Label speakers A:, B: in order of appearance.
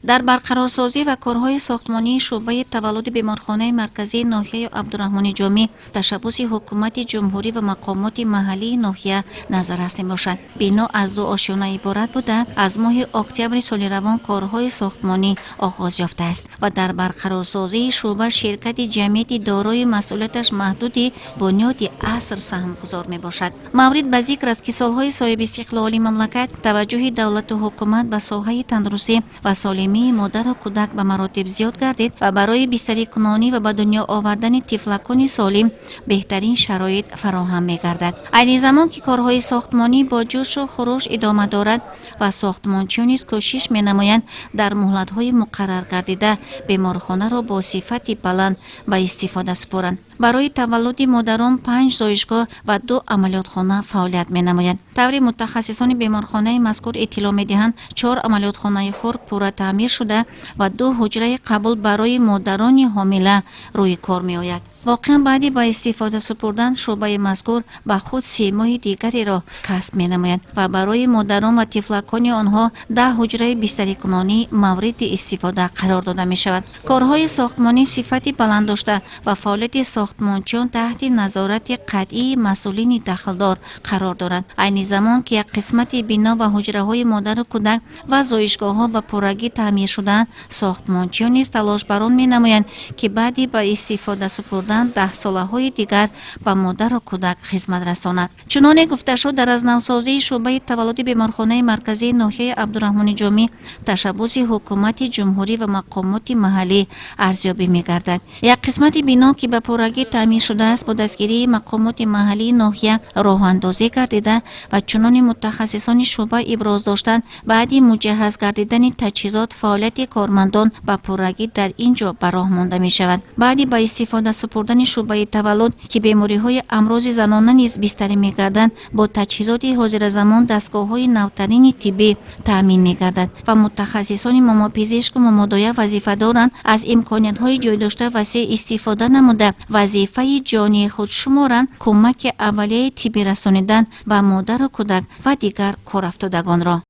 A: در برقرارسازی و کارهای ساختمانی شعبه تولد بیمارخانه مرکزی ناحیه عبدالرحمن جامی تشبث حکومت جمهوری و مقامات محلی ناحیه نظررس میباشد. بنا از 2 آشیانه عبارت بوده از ماه اکتبر سال روان کارهای ساختمانی آغاز یافته است و در برقرارسازی شعبه شرکت جمعیت دارای مسئولیتش محدود بنیاد عصر سهم گذار می باشد. مورد به ذکر است که سالهای صاحب استقلال مملکت توجه دولت و حکومت به ساحه تندرستی و سالمی مادر و کودک به مراتب زیاد گردید و برای بستری کنانی و به دنیا آوردن طفلکان سالم بهترین شرایط فراهم می گردد. عین زمان که کارهای ساختمانی با جوش و خروش ادامه دارد و ساختمانچیان نیز کوشش می نمایند در مهلت‌های مقرر گردیده بیمارخانه را با صفت بلند به استفاده سپارند. برای تولد مادران 5 زایشگاه و 2 عملیاتخانه فعالیت می نمایند. طور متخصصان بیمارخانه مذکور اطلاع می دهند 4 عملیاتخانه خرد پورا تعمیر شده و 2 حجره قبول برای مادران حامله روی کار می آید. واقعا بعدی با استفاده سپردن شعبه مذکور به خود 3 ماه دیگری را کسب می نماید و برای مادران و طفلکان آنها 10 حجره بستری کنانی مورد استفاده قرار داده می شود. کارهای ساختمانی صفت بلند داشته و فعالیت ساختمانچیان تحت نظارت قطعی مسئولین دخلدار قرار دارند. عین زمان که یک قسمت بنا و حجره های مادر و کودک و زایشگاه ها به پرگی تعمیر شدن، ساختمانچیان نیز تلاش بران می نمایند که بعدی با استفاده سپردن 10 ساله های دیگر به مادر و کودک خدمت رساند. چنانه گفته شد در از نوسازی شعبه تولد بیمارخانه مرکزی ناحیه عبدالرحمن جامی تشبث حکومت جمهوری و مقامات محلی ارزیابی می گردد. یک قسمت بنا که به پرگی تعمیر شده است با دستگیری مقامات محلی ناحیه راه اندازی گردیده و چنان متخصصان شعبه ابراز داشتند بعد مجهز گردیدن تجهیزات فعالیت کارمندان به پرگی در اینجا به راه مانده می شود. بعد با استفاده سپردن شعبه تولد که بیماری های امراض زنانه نیز بستری می گردند با تجهیزات حاضر زمان دستگاه های نوترین طبی تامین می گردد و متخصصان ماماپزشک و مامادایه وظیفه دارند از امکانات های جای داشته وسیع استفاده نموده وظیفه جانی خود شمارند کمک اولیه طبی رسانیدن به مادر و کودک و دیگر کارافتادگان را.